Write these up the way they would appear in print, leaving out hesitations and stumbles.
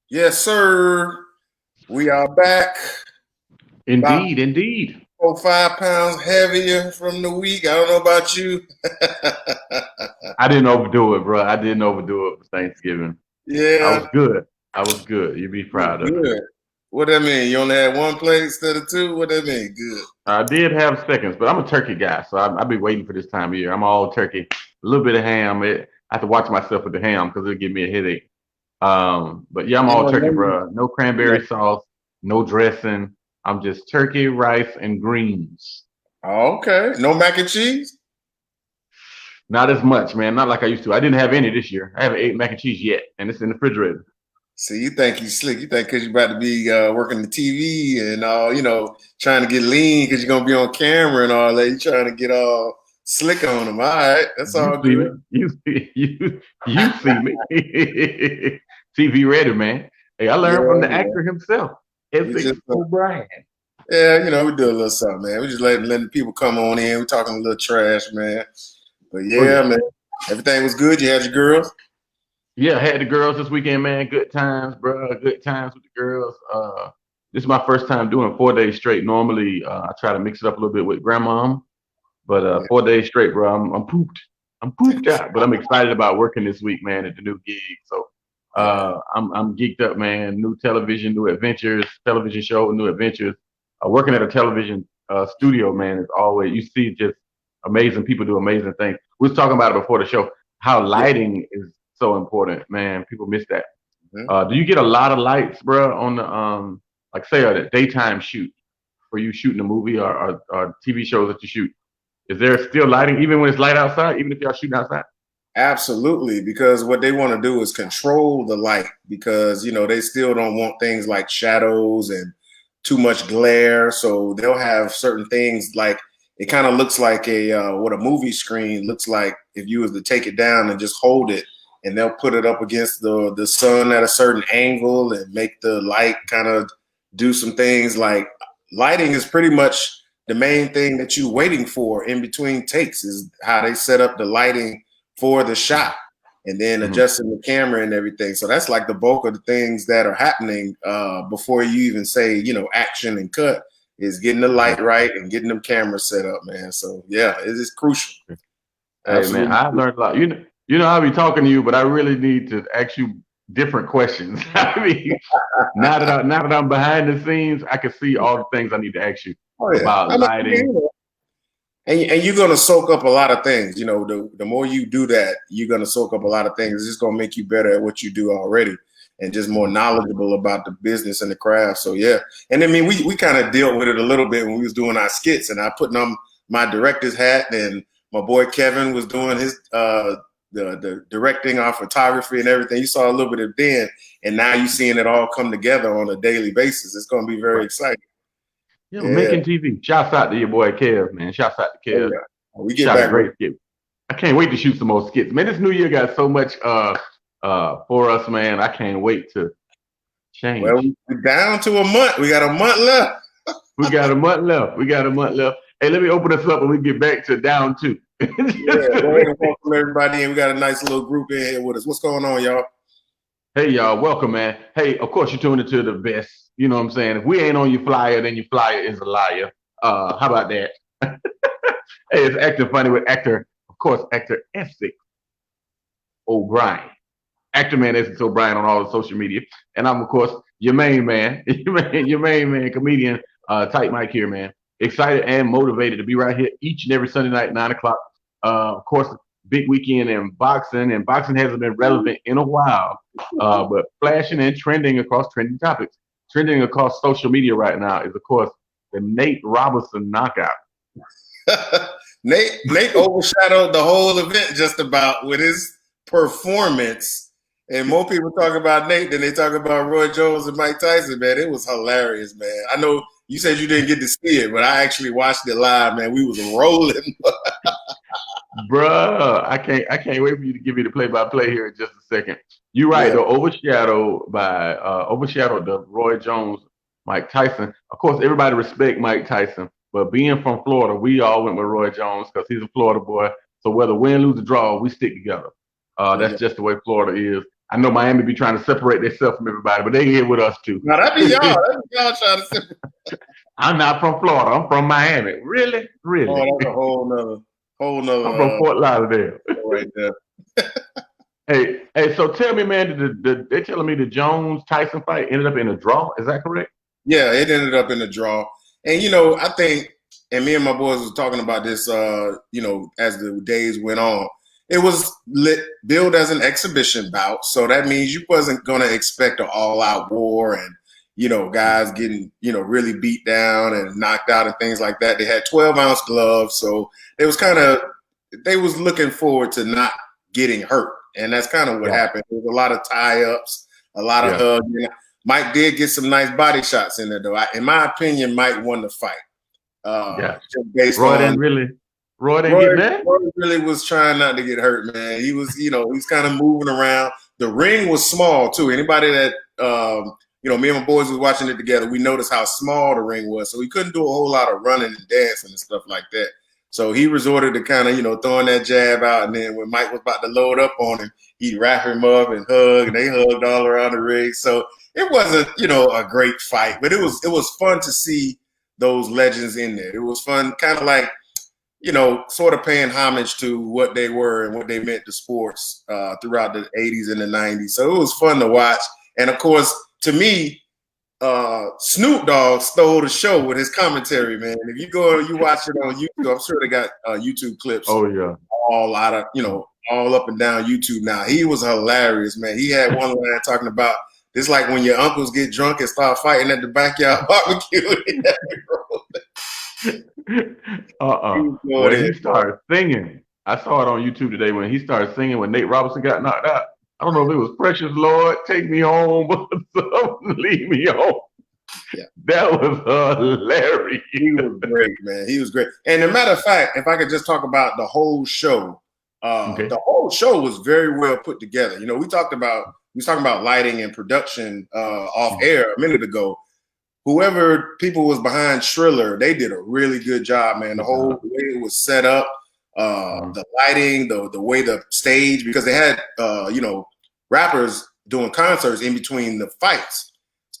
Yes, sir. We are back. About Indeed, indeed. 4 5 pounds heavier from the week. I don't know about you. I didn't overdo it, bro. I didn't overdo it for Thanksgiving. I Yeah, was good. I was good. You'd be proud of me. good. What that mean? You only had one plate instead of two? What that mean? Good. I did have seconds, but I'm a turkey guy, so I'll be waiting for this time of year. I'm all turkey, a little bit of ham. I have to watch myself with the ham because it'll give me a headache. But yeah, I'm You all know, turkey, maybe- bro. No yeah. cranberry sauce, no dressing. I'm just turkey, rice, and greens. Oh, okay. No mac and cheese? Not as much, man. Not like I used to. I didn't have any this year. I haven't ate mac and cheese yet, and it's in the refrigerator. See, you think you slick. You think because you're about to be working the TV and all, trying to get lean because you're going to be on camera and all that. You trying to get all slick on them. All right. That's You all see me. good. You see me. TV ready, man. Hey, I Yeah, learned from the man. actor himself, We Essex just O'Brien. Yeah, we do a little something, man. We just letting people come on in. We talking a little trash, man. But Oh yeah, yeah. man, everything was good. You had your girls. Yeah, I had the girls this weekend, man. Good times, bro. Good times with the girls. This is my first time doing 4 days straight. Normally, I try to mix it up a little bit with grandmom, but Yeah. 4 days straight, bro. I'm pooped. I'm pooped out, but I'm excited about working this week, man, at the new gig. So Yeah. I'm geeked up, man. New television, new adventures, television show, new adventures. Working at a television studio, man, is always you see just amazing people do amazing things. We was talking about it before the show. How Yeah. lighting is so important, man. People miss that. Mhm. Do you get a lot of lights, bro, on the like say a daytime shoot for you shooting a movie or TV shows that you shoot? Is there still lighting even when it's light outside, even if y'all shooting outside? Absolutely, because what they want to do is control the light because they still don't want things like shadows and too much glare. So they'll have certain things like it kind of looks like a what a movie screen looks like if you was to take it down and just hold it, and they'll put it up against the sun at a certain angle and make the light kind of do some things like lighting is pretty much the main thing that you're waiting for in between takes is how they set up the lighting for the shot and then Mm-hmm. adjusting the camera and everything. So that's like the bulk of the things that are happening before you even say, action and cut is getting the Mm-hmm. light right and getting them cameras set up, man. So yeah, it is crucial. Hey man, Absolutely. I've learned a lot. I'll be talking to you, but I really need to ask you different questions. I mean, now that I'm behind the scenes, I can see all the things I need to ask you Oh yeah. about I mean, lighting. and you're gonna soak up a lot of things. The more you do that, you're gonna soak up a lot of things. It's just gonna make you better at what you do already, and just more Mhm. knowledgeable about the business and the craft. So yeah, and I mean, we kind of dealt with it a little bit when we was doing our skits, and I put on my director's hat, and my boy Kevin was doing his the directing, our photography, and everything. You saw a little bit of then, and now you're seeing it all come together on a daily basis. It's gonna be very Right. exciting. Yeah, we're Yeah, making TV. Shouts out to your boy Kev, man. Shouts out to oh Kev. yeah. We get Shot a back. great skit. I can't wait to shoot some more skits. Man, this new year got so much for us, man. I can't wait to Well, change. we're down to a month. We got a month left. We got a month left. We got a month left. Hey, let me open this up and we get back to down two. Yeah, go ahead and welcome everybody in. We got a nice little group in here with us. What's going on, y'all? Hey, y'all, welcome, man. Hey, of course, you're tuning into the best. You know what I'm saying? If we ain't on your flyer, then your flyer is a liar. How about that? Hey, it's acting funny with actor, of course, actor Essex O'Brien. Actor man Essex O'Brien on all the social media. And I'm, of course, your main man, your main man, comedian, Tight Mike here, man. Excited and motivated to be right here each and every Sunday night, 9 o'clock. Of course, big weekend in boxing, and boxing hasn't been relevant in a while, but flashing and trending across trending topics. Trending across social media right now is, of course, the Nate Robinson knockout. Nate overshadowed the whole event just about with his performance. And more people talk about Nate than they talk about Roy Jones and Mike Tyson, man. It was hilarious, man. I know you said you didn't get to see it, but I actually watched it live, man. We was rolling. Bruh, I can't wait for you to give me the play by play here in just a second. You're right, Yeah, though, overshadowed the Roy Jones, Mike Tyson. Of course, everybody respect Mike Tyson, but being from Florida, we all went with Roy Jones because he's a Florida boy. So whether win, lose, or draw, we stick together. yeah. That's just the way Florida is. I know Miami be trying to separate themselves from everybody, but they here with us too. Now that be y'all. That be y'all trying to separate. I'm not from Florida. I'm from Miami. Really? Oh, Really? that's a whole I'm from nother Fort Lauderdale. right there. Hey, so tell me, man, they telling me the Jones Tyson fight ended up in a draw. Is that correct? Yeah, it ended up in a draw. And I think, and me and my boys was talking about this, as the days went on. It was billed as an exhibition bout, so that means you wasn't going to expect an all-out war and guys getting really beat down and knocked out and things like that. They had 12-ounce gloves, so it was they was looking forward to not getting hurt, and that's kind of what happened. There was a lot of tie-ups, a lot of hugging. Mike did get some nice body shots in there, though. In my opinion, Mike won the fight. Just based Roy on didn't get that. Roy really was trying not to get hurt, man. He was, he's kind of moving around. The ring was small too. Anybody that, me and my boys was watching it together, we noticed how small the ring was, so he couldn't do a whole lot of running and dancing and stuff like that. So he resorted to kind of, throwing that jab out, and then when Mike was about to load up on him, he'd wrap him up and hug, and they hugged all around the ring. So it wasn't, a great fight, but it was fun to see those legends in there. It was fun, kind of like, sort of paying homage to what they were and what they meant to sports throughout the 80s and the 90s. So it was fun to watch. And of course, to me, Snoop Dogg stole the show with his commentary, man. If you watch it on YouTube, I'm sure they got YouTube clips. Oh yeah, all out of all up and down YouTube now. He was hilarious, man. He had one line talking about it's like when your uncles get drunk and start fighting at the backyard barbecue. When he started singing, I saw it on YouTube today when he started singing when Nate Robinson got knocked out. I don't know if it was Precious Lord, Take Me Home, or Leave Me Home. Yeah. That was hilarious. He was great, man. He was great. And as a matter of fact, if I could just talk about the whole show, the whole show was very well put together. We was talking about lighting and production off air a minute ago. Whoever people was behind Shriller, they did a really good job, man. The whole way it was set up, the lighting, the way the stage, because they had rappers doing concerts in between the fights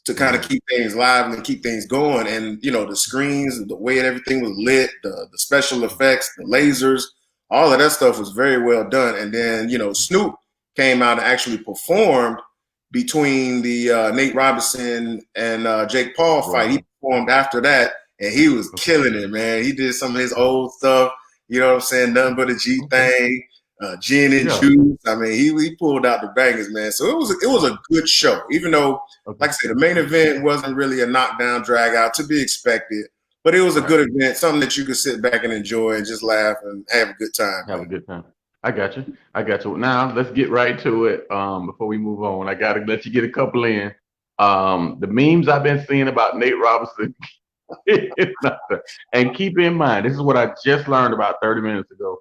to kind of keep things live and keep things going. And the screens, the way everything was lit, the special effects, the lasers, all of that stuff was very well done. And then Snoop came out and actually performed between the Nate Robinson and Jake Paul fight. He performed after that, and he was killing it, man. He did some of his old stuff, you know what I'm saying? Nothing but a G thing, gin and juice. I mean, he pulled out the bangers, man. So it was a good show, even though, like I said, the main event wasn't really a knockdown, drag out, to be expected. But it was a good event, something that you could sit back and enjoy and just laugh and have a good time. Have a good time. I got you. Now let's get right to it. Before we move on, I gotta let you get a couple in. The memes I've been seeing about Nate Robinson, and keep in mind, this is what I just learned about 30 minutes ago.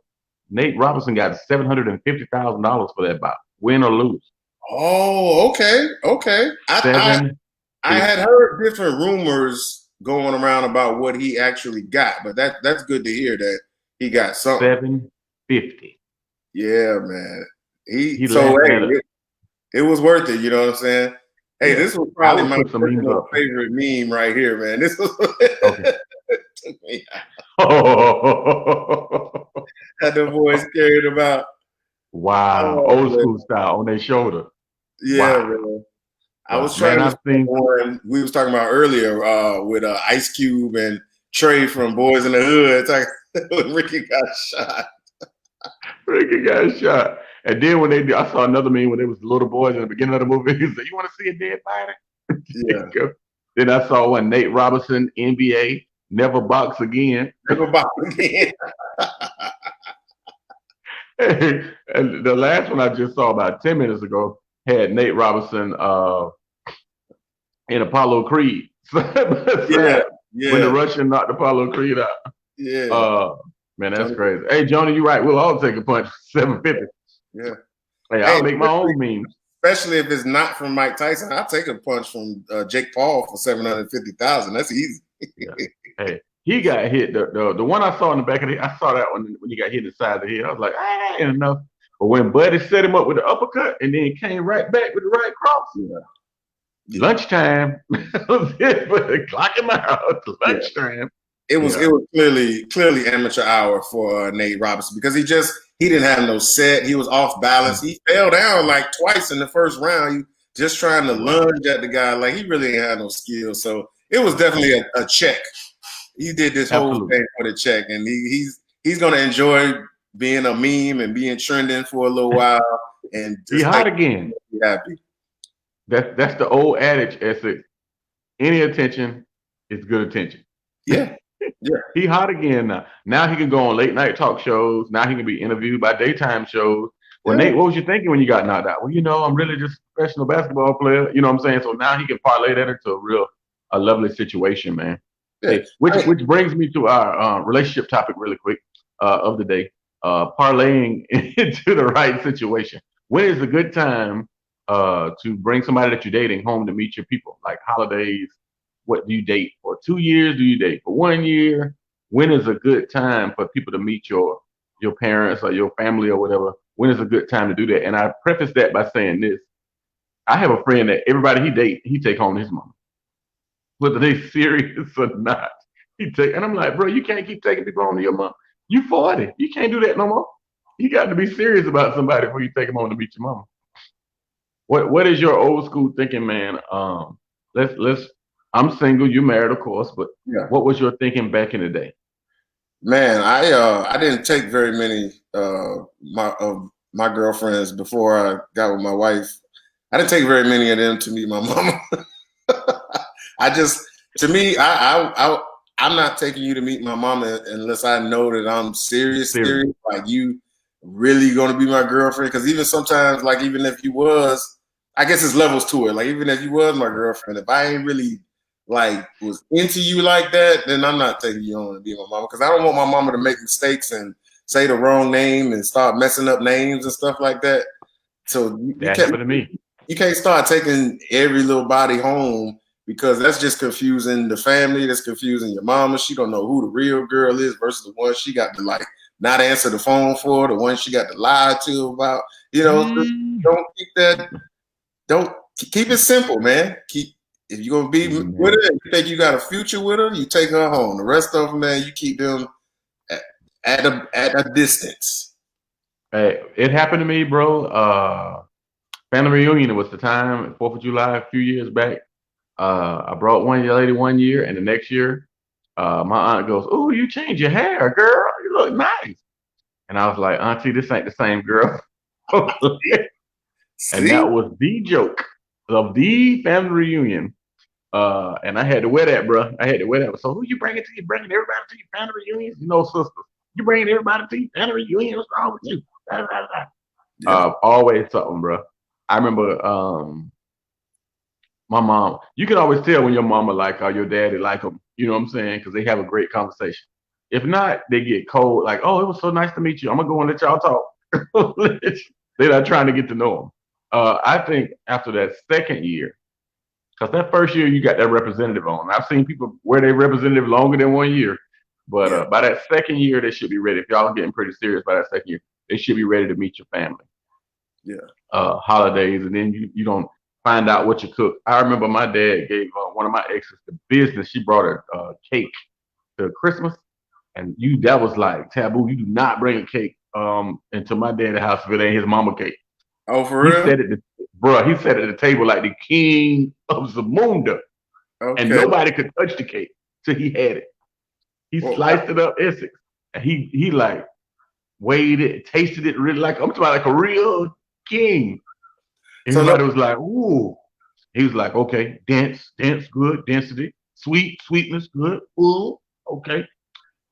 Nate Robinson got $750,000 for that bout, win or lose. Oh, okay. I had heard different rumors going around about what he actually got, but that's good to hear that he got something. $750. Yeah, man. It was worth it. You know what I'm saying? Hey, this was probably my favorite meme right here, man. This was took me out. Had the boys carried about. Wow, old school style on their shoulder. Yeah, man. I was trying to think one we was talking about earlier with Ice Cube and Trey from Boys in the Hood. It's like when Ricky got shot. And then I saw another meme when there was little boys in the beginning of the movie. He said, "You want to see a dead body?" Yeah. Then I saw one, Nate Robinson, NBA, never box again. Never box again. And the last one I just saw about 10 minutes ago had Nate Robinson in Apollo Creed. Yeah. When the Russian knocked Apollo Creed out. Yeah. Man, that's crazy. Hey, Johnny, you're right. We'll all take a punch for $750. Yeah. Hey, I'll make my own memes. Especially if it's not from Mike Tyson. I'll take a punch from Jake Paul for $750,000. That's easy. Yeah. Hey, he got hit. The one I saw in the back of the head, I saw that one when he got hit in the side of the head. I was like, ain't enough. But when Buddy set him up with the uppercut and then came right back with the right cross, Yeah. lunchtime was it, but clock him out. Yeah. Lunchtime. It was clearly amateur hour for Nate Robinson because he didn't have no set. He was off balance. He fell down like twice in the first round. He just trying to lunge at the guy. Like he really ain't had no skill. So it was definitely a check. He did this whole thing for the check, and he's gonna enjoy being a meme and being trending for a little while. And he hot again. Be happy. That's the old adage, Essex. Any attention is good attention. Yeah. Yeah. He hot again now. Now he can go on late night talk shows. Now he can be interviewed by daytime shows. Well, Nate, what was you thinking when you got knocked out? Well, I'm really just a professional basketball player. You know what I'm saying? So now he can parlay that into a lovely situation, man. Yeah. Hey, which brings me to our relationship topic really quick of the day. Parlaying into the right situation. When is a good time to bring somebody that you're dating home to meet your people? Like holidays. What do you date for? 2 years? Do you date for 1 year? When is a good time for people to meet your parents or your family or whatever? When is a good time to do that? And I preface that by saying this. I have a friend that everybody he take home his mom. Whether they serious or not. And I'm like, bro, you can't keep taking people home to your mom. You 40. You can't do that no more. You got to be serious about somebody before you take them home to meet your mama. What is your old school thinking, man? I'm single, you married, of course, but what was your thinking back in the day? Man, I didn't take very many my girlfriends before I got with my wife. I didn't take very many of them to meet my mama. I'm not taking you to meet my mama unless I know that I'm serious. Like you really gonna be my girlfriend? Because even sometimes, like even if you was, I guess it's levels to it. Like even if you was my girlfriend, if I ain't really like was into you like that, then I'm not taking you on to be my mama because I don't want my mama to make mistakes and say the wrong name and start messing up names and stuff like that. So you can't start taking every little body home because that's just confusing the family. That's confusing your mama. She don't know who the real girl is versus the one she got to like not answer the phone for, the one she got to lie to about. Don't keep it simple, man. If you're gonna be with her and you think you got a future with her, you take her home. The rest of them, man, you keep them at a distance. Hey, it happened to me, bro. Family reunion was the time, 4th of July, a few years back. I brought one lady 1 year, and the next year, my aunt goes, "Oh, you changed your hair, girl. You look nice." And I was like, "Auntie, this ain't the same girl." And that was the joke of the family reunion. And I had to wear that, bro. I had to wear that. So who you bringing to? You bringing everybody to your family reunions? Sisters. You bringing everybody to your family reunion? What's wrong with you? Always something, bro. I remember my mom. You can always tell when your mama like or your daddy like them. You know what I'm saying? Because they have a great conversation. If not, they get cold. Like, "Oh, it was so nice to meet you. I'm gonna go and let y'all talk." They're not trying to get to know them. I think after that second year, because that first year you got that representative on. I've seen people wear their representative longer than 1 year, but by that second year, they should be ready. If y'all are getting pretty serious by that second year, they should be ready to meet your family. Yeah. Holidays, and then you don't find out what you cook. I remember my dad gave one of my exes the business. She brought a cake to Christmas, and that was like taboo. You do not bring a cake into my dad's house if it ain't his mama cake. Oh, for real? He sat at the table like the king of Zamunda. Okay. And nobody could touch the cake till he had it. He sliced it up, Essex. And he like weighed it, tasted it really like, I'm talking about like a real king. Everybody was like, "Ooh." He was like, "Okay, dense, good, density, sweetness, good, ooh, okay,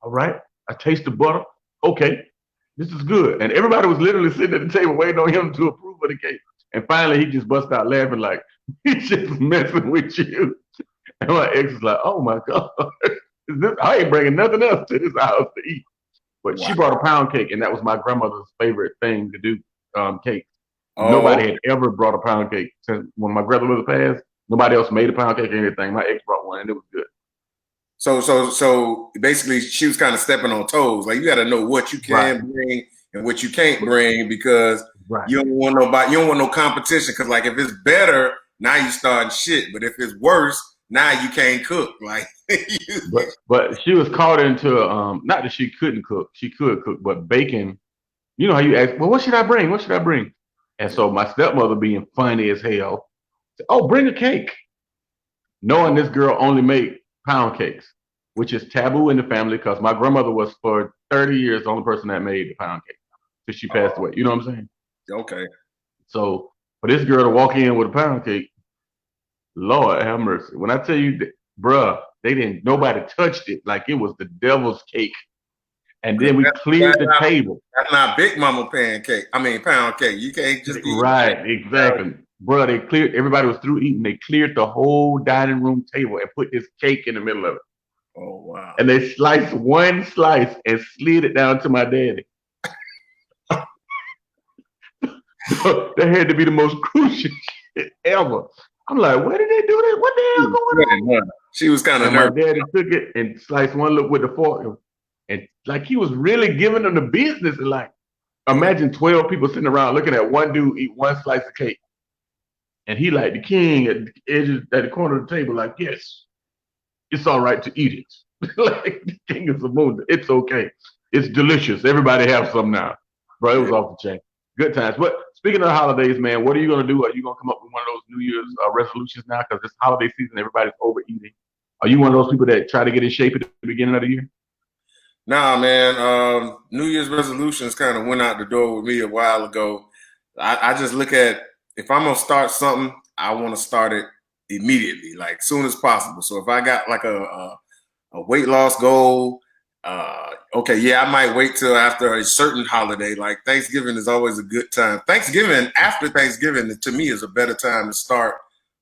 all right. I taste the butter, okay. This is good." And everybody was literally sitting at the table waiting on him to approve of the cake. And finally, he just bust out laughing like, "He's just messing with you." And my ex is like, "Oh my God, I ain't bringing nothing else to this house to eat." But she brought a pound cake, and that was my grandmother's favorite thing to do, cake. Nobody had ever brought a pound cake since when my grandmother passed. Nobody else made a pound cake or anything. My ex brought one, and it was good. So basically, she was kind of stepping on toes. Like you got to know what you can bring. and what you can't bring because Right. you don't want nobody, you don't want no competition. Because like if it's better, now you starting shit. But if it's worse, now you can't cook. Like But she was caught into not that she couldn't cook, she could cook, but baking. You know how you ask, well, what should I bring? What should I bring? And so my stepmother, being funny as hell, said, oh, bring a cake, knowing this girl only made pound cakes, which is taboo in the family because my grandmother was for 30 years the only person that made the pound cake till she passed away. You know what I'm saying? okay. So for this girl to walk in with a pound cake, Lord have mercy. When I tell you, bruh, they didn't. Nobody touched it like it was the devil's cake. And then we cleared the table. That's not Big Mama pancake. I mean pound cake. You can't just be Right, exactly. Bruh, they cleared. Everybody was through eating. They cleared the whole dining room table and put this cake in the middle of it. Oh wow. And they sliced one slice and slid it down to my daddy. That had to be the most crucial shit ever. I'm like, where did they do that? What the hell going on? She was kind of nervous. My daddy took it and sliced one look with the fork, and like he was really giving them the business. And like, imagine 12 people sitting around looking at one dude eat one slice of cake, and he like the king at the edge at the corner of the table, like, yes, it's all right to eat it. Like the king of the moon, it's okay, it's delicious. Everybody have some now, bro. It was off the chain. Good times. But speaking of holidays, man, what are you gonna do? Are you gonna come up with one of those New Year's resolutions now? Because it's holiday season, everybody's overeating. Are you one of those people that try to get in shape at the beginning of the year? Nah, man. New Year's resolutions kind of went out the door with me a while ago. I just look at if I'm gonna start something, I want to start it immediately, like soon as possible. So if I got like a weight loss goal, okay, yeah, I might wait till after a certain holiday. Like Thanksgiving is always a good time. Thanksgiving, after Thanksgiving, to me is a better time to start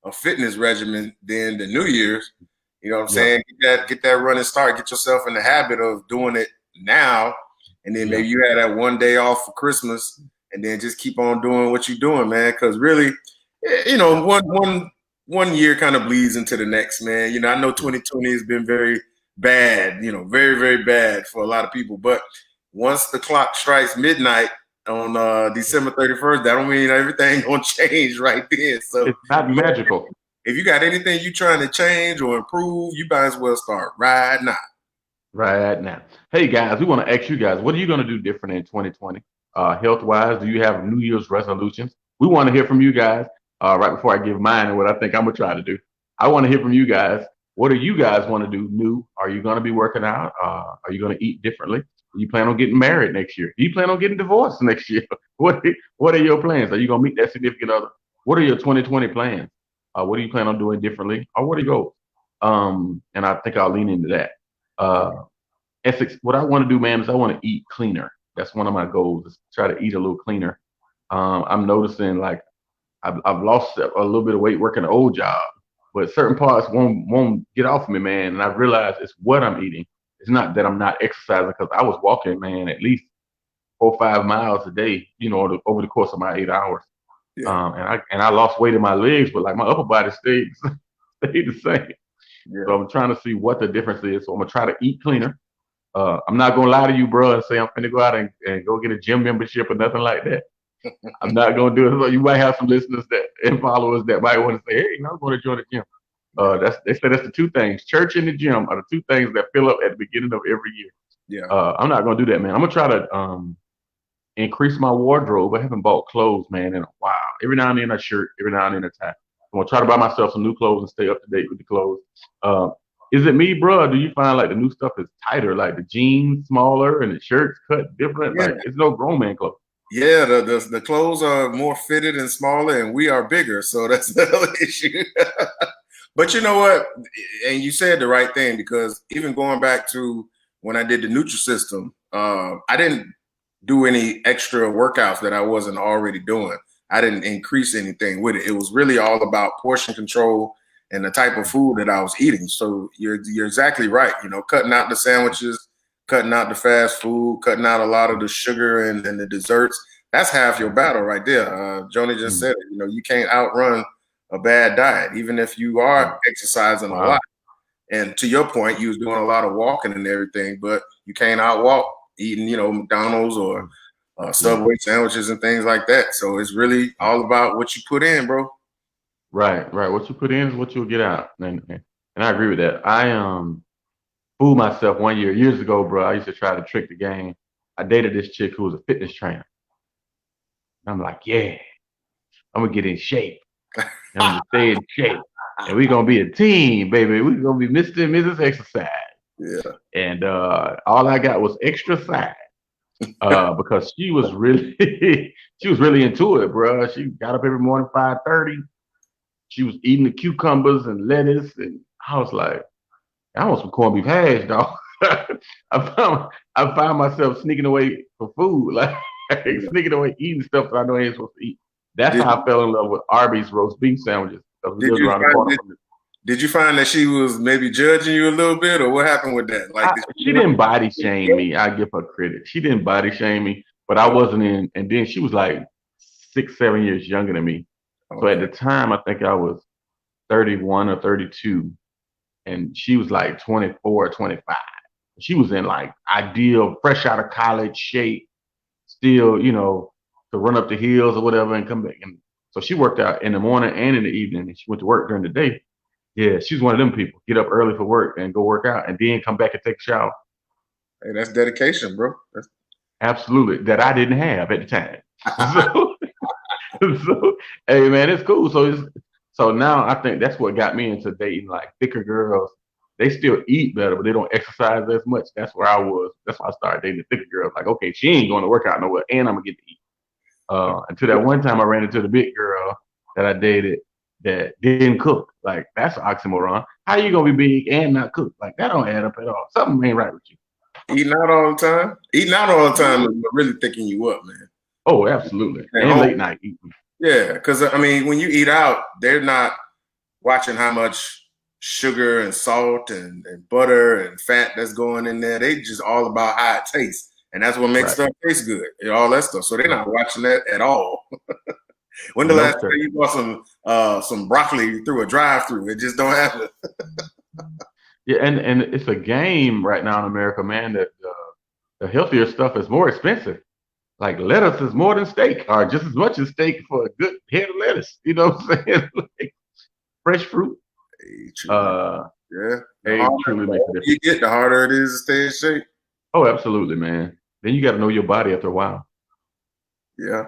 a fitness regimen than the New Year's. You know what I'm saying? Get that running start. Get yourself in the habit of doing it now, and then maybe you had that one day off for Christmas, and then just keep on doing what you're doing, man. Because really, you know, one year kind of bleeds into the next, man. You know, I know 2020 has been very bad, you know, very, very bad for a lot of people. But once the clock strikes midnight on December 31st, that don't mean everything gonna change right then. So it's not magical. If you got anything you trying to change or improve, you might as well start right now. Right now. Hey guys, we want to ask you guys, what are you gonna do different in 2020? Health wise, do you have New Year's resolutions? We want to hear from you guys. Right before I give mine and what I think I'm gonna try to do. I want to hear from you guys. What do you guys want to do new? Are you going to be working out? Are you going to eat differently? Do you plan on getting married next year? Do you plan on getting divorced next year? What are your plans? Are you going to meet that significant other? What are your 2020 plans? What do you plan on doing differently? Or what are your goals? And I think I'll lean into that. Essex, what I want to do, man, is I want to eat cleaner. That's one of my goals, is try to eat a little cleaner. I'm noticing like I've lost a little bit of weight working an old job, but certain parts won't get off of me, man. And I realized it's what I'm eating. It's not that I'm not exercising, because I was walking, man, at least 4 or 5 miles a day, you know, over the course of my 8 hours. And I lost weight in my legs, but like my upper body stayed the same. Yeah. So I'm trying to see what the difference is. So I'm gonna try to eat cleaner. I'm not gonna lie to you, bro, and say I'm gonna go out and go get a gym membership or nothing like that. I'm not gonna do it. So you might have some listeners and followers that might want to say, "Hey, I'm going to join the gym." They say that's the two things: church and the gym are the two things that fill up at the beginning of every year. Yeah. I'm not gonna do that, man. I'm gonna try to increase my wardrobe. I haven't bought clothes, man, in a while. Every now and then a shirt, every now and then a tie. I'm gonna try to buy myself some new clothes and stay up to date with the clothes. Is it me, bro? Do you find like the new stuff is tighter, like the jeans smaller and the shirts cut different? Yeah. Like it's no grown man clothes. Yeah, the clothes are more fitted and smaller, and we are bigger, so that's the other issue. But you know what? And you said the right thing, because even going back to when I did the Nutrisystem, I didn't do any extra workouts that I wasn't already doing. I didn't increase anything with it. It was really all about portion control and the type of food that I was eating. So you're exactly right. You know, cutting out the sandwiches, cutting out the fast food, cutting out a lot of the sugar and the desserts. That's half your battle right there. Joni just said it. You know, you can't outrun a bad diet, even if you are exercising a lot. And to your point, you was doing a lot of walking and everything, but you can't outwalk eating, you know, McDonald's or Yeah. Subway sandwiches and things like that. So it's really all about what you put in, bro. Right, right. What you put in is what you'll get out, and I agree with that. I fooled myself one year years ago, bro. I used to try to trick the game. I dated this chick who was a fitness trainer. I'm like, yeah, I'm gonna get in shape. I'm gonna stay in shape, and we're gonna be a team, baby. We're gonna be Mr. and Mrs. Exercise. Yeah. And all I got was extra size because she was really she was really into it, bro. She got up every morning 5:30. She was eating the cucumbers and lettuce, and I was like, I want some corned beef hash, dog. I found myself sneaking away for food, like sneaking away eating stuff that I know I ain't supposed to eat. That's Did how I fell in love with Arby's roast beef sandwiches because we did lived you around the find corner did, from it. did you find that she was maybe judging you a little bit, or what happened with that? Like, did she She want didn't body shame you? me. I give her credit. She didn't body shame me, but I wasn't in. And then she was like 6, 7 years younger than me. So at Okay. the time, I think I was 31 or 32, and she was like 24 or 25. She was in like ideal, fresh out of college shape, still, to run up the hills or whatever and come back. And so she worked out in the morning and in the evening, and she went to work during the day. Yeah, she's one of them people. Get up early for work and go work out, and then come back and take a shower. Hey, that's dedication, bro. That's Absolutely, that I didn't have at the time. So, so hey man, it's cool. So now I think that's what got me into dating like thicker girls. They still eat better, but they don't exercise as much. That's where I was. That's why I started dating thicker girls. Like, okay, she ain't going to work out nowhere, and I'm gonna get to eat. Until that one time I ran into the big girl that I dated that didn't cook. Like that's an oxymoron. How you gonna be big and not cook? Like that don't add up at all. Something ain't right with you. eating out all the time. Eating out all the time is really thinking you up, man. Oh, absolutely. At And home, late night eating. yeah, because I mean, when you eat out, they're not watching how much sugar and salt and butter and fat that's going in there. They just all about how it tastes. And that's what makes Right. stuff taste good and all that stuff. So they're not watching that at all. When the No, last time sir. you bought some broccoli through a drive-through? It just don't happen. Yeah, and it's a game right now in America, man, that the healthier stuff is more expensive. Like lettuce is more than steak, or just as much as steak for a good head of lettuce. You know what I'm saying? Like fresh fruit. Hey, truly. Uh, Yeah. The it harder, truly the makes a older you difference. get, the harder it is to stay in shape. Oh, absolutely, man. Then you got to know your body after a while. Yeah.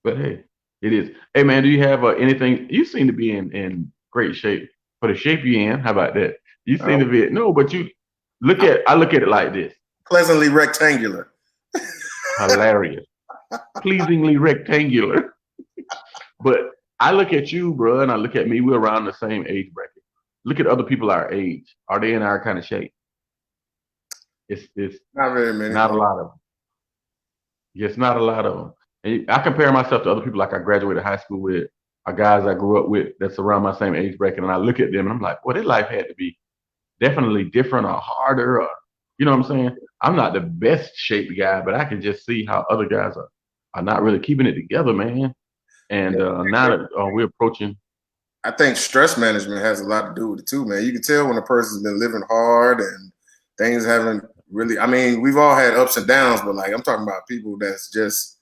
But hey, it is. Hey, man, do you have anything? You seem to be in great shape for the shape you in. How about that? You seem to Um, be no, but you look at. I look at it like this: pleasantly rectangular. hilarious, pleasingly rectangular. But I look at you, bro, and I look at me. We're around the same age bracket. Look at other people our age. Are they in our kind of shape? It's Not very many. not a No. lot of them. It's not a lot of them. And I compare myself to other people like I graduated high school with, or guys I grew up with that's around my same age bracket, and I look at them and I'm like, well, their life had to be definitely different or harder, or you know what I'm saying? I'm not the best shaped guy, but I can just see how other guys are not really keeping it together, man. And now that we're approaching, I think stress management has a lot to do with it too, man. You can tell when a person's been living hard and things haven't really. I mean, we've all had ups and downs, but like I'm talking about people that's just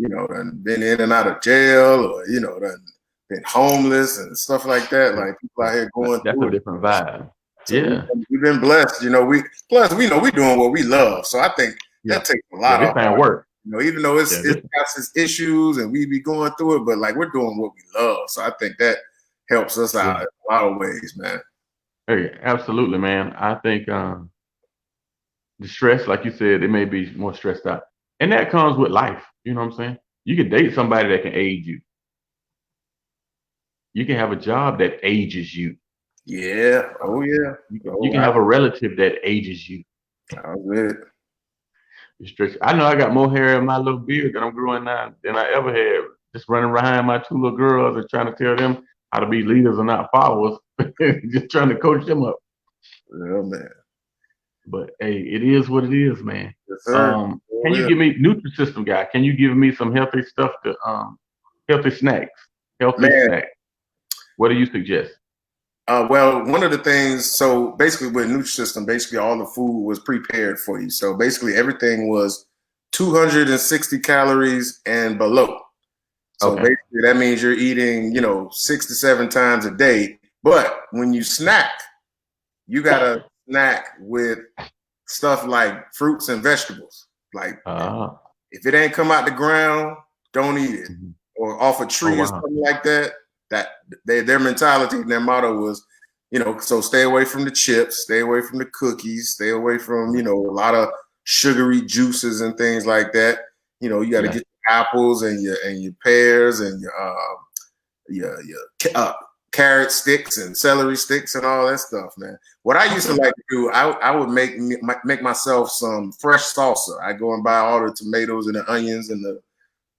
done been in and out of jail, or done been homeless and stuff like that. yeah, Like people out here going that's a through it. different vibe. So Yeah, we've been blessed. We know we're doing what we love. So I think yeah, that takes a yeah. lot This off ain't our. work. Even though Yeah, it's got its issues and we be going through it, but like we're doing what we love. So I think that helps us out yeah. in a lot of ways, man. Hey, absolutely, man. I think the stress, like you said, it may be more stressed out, and that comes with life. You know what I'm saying? You can date somebody that can age you. You can have a job that ages you. Yeah. Uh, Oh yeah. you Oh, can have a relative that ages you. I was with it. I know I got more hair in my little beard that I'm growing now than I ever had. Just running behind my two little girls and trying to tell them how to be leaders and not followers. Just trying to coach them up. Yeah, man. But hey, it is what it is, man. Yes, sir. Can Oh you yeah. give me Nutrisystem guy? Can you give me some healthy stuff to healthy snacks? Healthy Man, snack. What do you suggest? well, one of the things, so basically with Nutrisystem, basically all the food was prepared for you. So basically everything was 260 calories and below. So Okay. basically that means you're eating, 6 to 7 times a day. But when you snack, you gotta snack with stuff like fruits and vegetables. Like if it ain't come out the ground, don't eat it. Mhm. Or off a tree or wow. something like that. That their mentality and their motto was, so stay away from the chips, stay away from the cookies, stay away from, a lot of sugary juices and things like that. You got to get your apples and your pears and your carrot sticks and celery sticks and all that stuff, man. What I used to like to do, I would make myself some fresh salsa. I go and buy all the tomatoes and the onions and the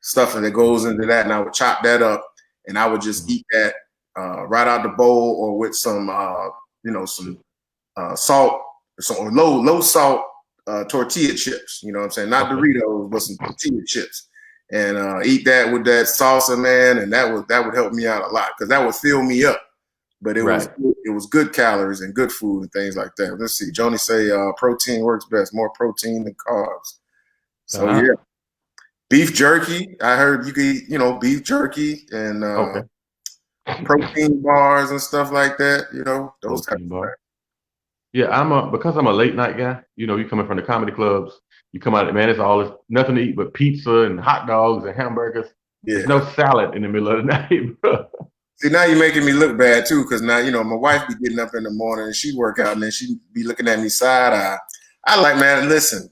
stuff that goes into that, and I would chop that up, and I would just eat that right out the bowl or with some, some salt, some low salt tortilla chips. You know what I'm saying? Not Doritos, but some tortilla chips, and eat that with that salsa, man, and that would help me out a lot because that would fill me up. But it was good calories and good food and things like that. Let's see, Joni say protein works best, more protein than carbs. So yeah. Beef jerky. I heard you could eat, beef jerky and protein bars and stuff like that. Those type of things. Yeah, because I'm a late night guy. You coming from the comedy clubs. You come out, man. It's nothing to eat but pizza and hot dogs and hamburgers. Yeah. There's no salad in the middle of the night, bro. See, now you're making me look bad too, because now my wife be getting up in the morning and she work out and then she be looking at me side eye. I like, man. Listen,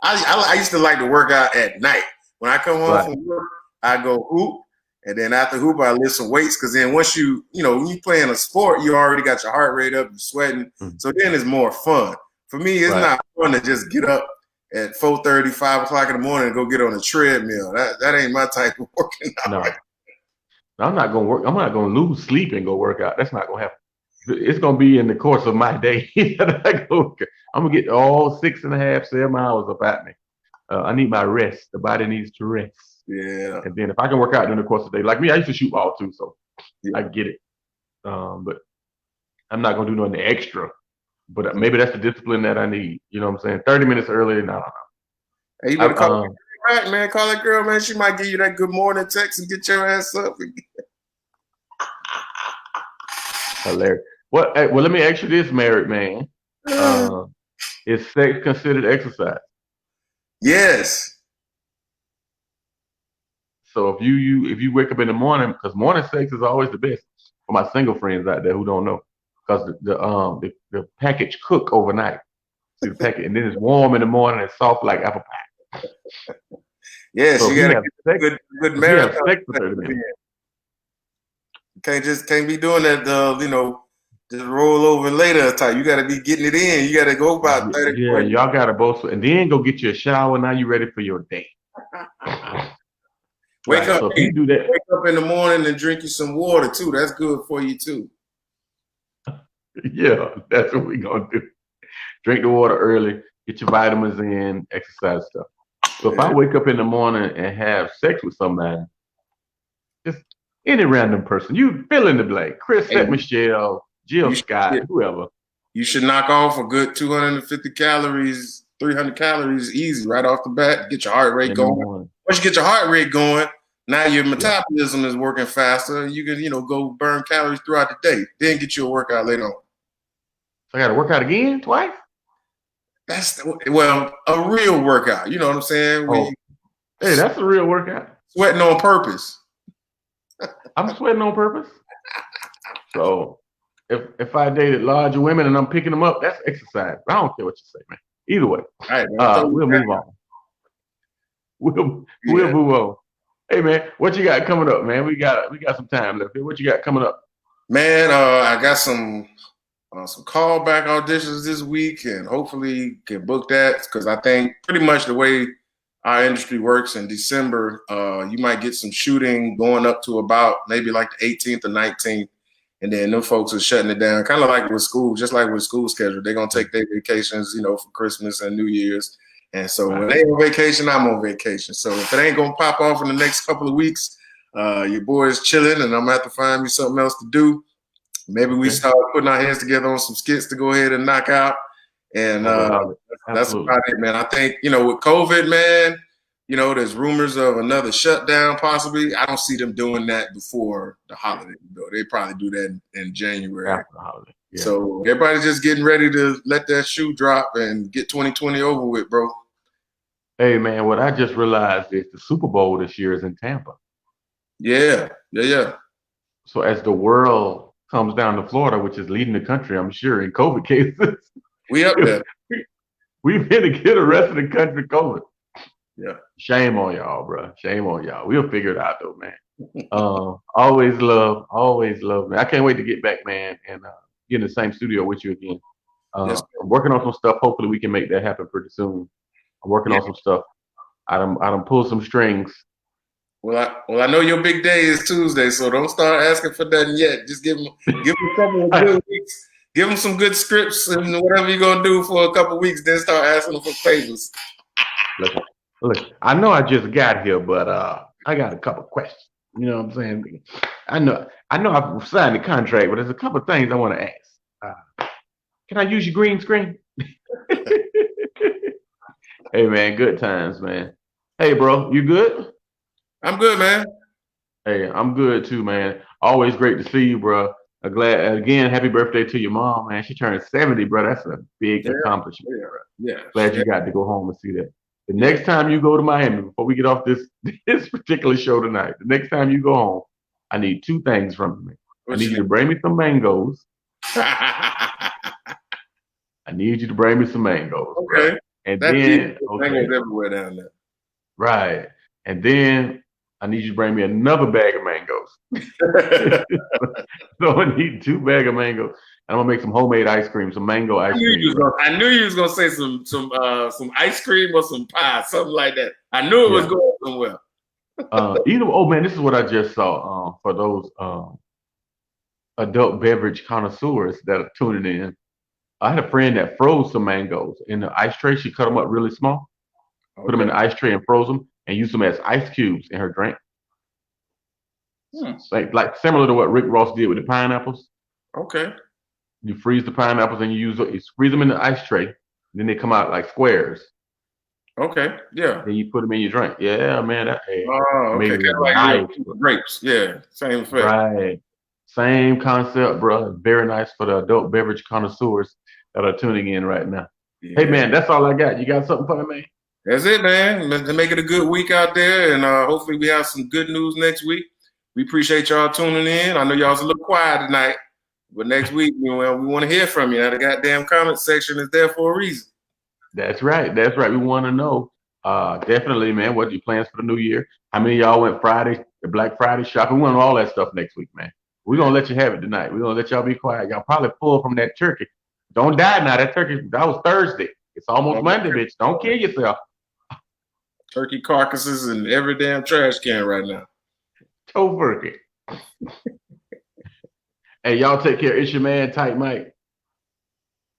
I used to like to work out at night. When I come home from work, I go hoop, and then after hoop, I lift some weights. Because then once when you playing a sport, you already got your heart rate up, you're sweating. So then it's more fun. For me, it's not fun to just get up at 4:30, 5 o'clock in the morning and go get on a treadmill. That ain't my type of working out. No. I'm not gonna work. I'm not gonna lose sleep and go work out. That's not gonna happen. It's gonna be in the course of my day. I'm gonna get all 6.5, 7 hours up at me. I need my rest. The body needs to rest. Yeah. And then if I can work out during the course of the day, like me, I used to shoot ball too, so I get it. But I'm not gonna do nothing extra. But maybe that's the discipline that I need. You know what I'm saying? 30 minutes early, no. Hey, you better call that girl, man. Call that girl, man. She might give you that good morning text and get your ass up. Hilarious. Well, let me ask you this, married man. Is sex considered exercise? Yes. So if you wake up in the morning, because morning sex is always the best for my single friends out there who don't know, because the package cook overnight. See the packet, and then it's warm in the morning and soft like apple pie. Yes, so you gotta get good marathon. Sex for 30 minutes. Can't be doing that. Just roll over later type. You got to be getting it in. You got to go about 30. Yeah, y'all got to both, and then go get you a shower. Now you ready for your day. Wake up. So if you do that, wake up in the morning and drink you some water too. That's good for you too. Yeah, that's what we're gonna do. Drink the water early, get your vitamins in, exercise stuff. So if I wake up in the morning and have sex with somebody, just any random person, you fill in the blank. Chris, Michelle, Jill Scott, whoever. You should knock off a good 250 calories, 300 calories easy right off the bat. Get your heart rate going. Once you get your heart rate going, now your metabolism is working faster. You can, go burn calories throughout the day. Then get you a workout later on. So I got to work out again twice? A real workout. You know what I'm saying? Hey, that's a real workout. Sweating on purpose. I'm sweating on purpose. So if I dated larger women and I'm picking them up, that's exercise. I don't care what you say, man. Either way, we'll move on. We'll move on. Hey, man, what you got coming up, man? We got some time left here. What you got coming up? Man, I got some callback auditions this week, and hopefully can book that because I think pretty much the way our industry works in December, you might get some shooting going up to about maybe like the 18th or 19th. And then them folks are shutting it down, kind of like with school, just like with school schedule. They're going to take their vacations, for Christmas and New Year's. And so when they on vacation, I'm on vacation. So if it ain't going to pop off in the next couple of weeks, your boy is chilling and I'm going to have to find me something else to do. Maybe we start putting our heads together on some skits to go ahead and knock out. And I would love it. that's Absolutely. about it, man. I think, with COVID, man, there's rumors of another shutdown possibly. I don't see them doing that before the holiday. They probably do that in January. After the holiday. Yeah. So everybody's just getting ready to let that shoe drop and get 2020 over with, bro. Hey man, what I just realized is the Super Bowl this year is in Tampa. Yeah. So as the world comes down to Florida, which is leading the country, I'm sure, in COVID cases, We up there. we've been to get the rest of the country COVID. Yeah. Shame on y'all, bro. Shame on y'all. We'll figure it out though, man. Always love, man. I can't wait to get back, man, and get in the same studio with you again. Yes. I'm working on some stuff. Hopefully we can make that happen pretty soon. I'm working on some stuff. I done pulled some strings. Well, I know your big day is Tuesday, so don't start asking for nothing yet. Just give them a couple of good weeks. Give them some good scripts and whatever you're gonna do for a couple of weeks. Then start asking them for favors. Look, I know I just got here, but I got a couple questions. You know what I'm saying? I know I've signed the contract, but there's a couple of things I want to ask. Can I use your green screen? Hey man, good times, man. Hey bro, you good? I'm good, man. Hey, I'm good too, man. Always great to see you, bro. Glad again. Happy birthday to your mom, man. She turned 70, bro. That's a big accomplishment, bro. Yeah. Glad you got to go home and see that. The next time you go to Miami, before we get off this particular show tonight, the next time you go home, I need two things from you. I need you to bring me some mangoes. I need you to bring me some mangoes. Okay. Bro. And then mangoes everywhere down there. Right. And then I need you to bring me another bag of mangoes. So I need 2 bags of mangoes. I'm gonna make some homemade ice cream, some mango ice cream. I knew you was gonna say some ice cream or some pie, something like that. I knew it was going somewhere. Oh man, this is what I just saw. For those adult beverage connoisseurs that are tuning in, I had a friend that froze some mangoes in the ice tray. She cut them up really small, put them in the ice tray and froze them, and used them as ice cubes in her drink. Like similar to what Rick Ross did with the pineapples. Okay. You freeze the pineapples and you freeze them in the ice tray. Then they come out like squares. Okay. Yeah. Then you put them in your drink. Yeah, man. Okay. Kind of like grapes. Yeah. Same effect. Right. Same concept, bro. Very nice for the adult beverage connoisseurs that are tuning in right now. Yeah. Hey, man, that's all I got. You got something for me? That's it, man. To make it a good week out there, and hopefully we have some good news next week. We appreciate y'all tuning in. I know y'all's a little quiet tonight, but next week, we want to hear from you. Now, the goddamn comment section is there for a reason. That's right. That's right. We want to know. Definitely, man. What are your plans for the new year? How many of y'all went the Black Friday shopping? We want all that stuff next week, man. We're going to let you have it tonight. We're going to let y'all be quiet. Y'all probably full from that turkey. Don't die now. That was Thursday. It's almost Monday, bitch. Don't kill yourself. Turkey carcasses in every damn trash can right now. Turkey. Hey, y'all take care. It's your man, Tight Mike.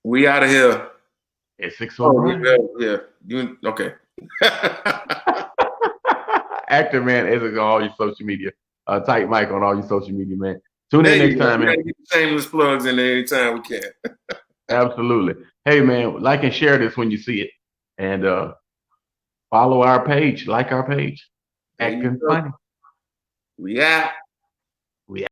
We out of here. At 6:09. Yeah. Okay. Actin, man, Essex on all your social media. Tight Mike on all your social media, man. Tune in next time, man. We gotta get the shameless plugs in there anytime we can. Absolutely. Hey, man, like and share this when you see it. And follow our page. Like our page. Actin Funny. We out.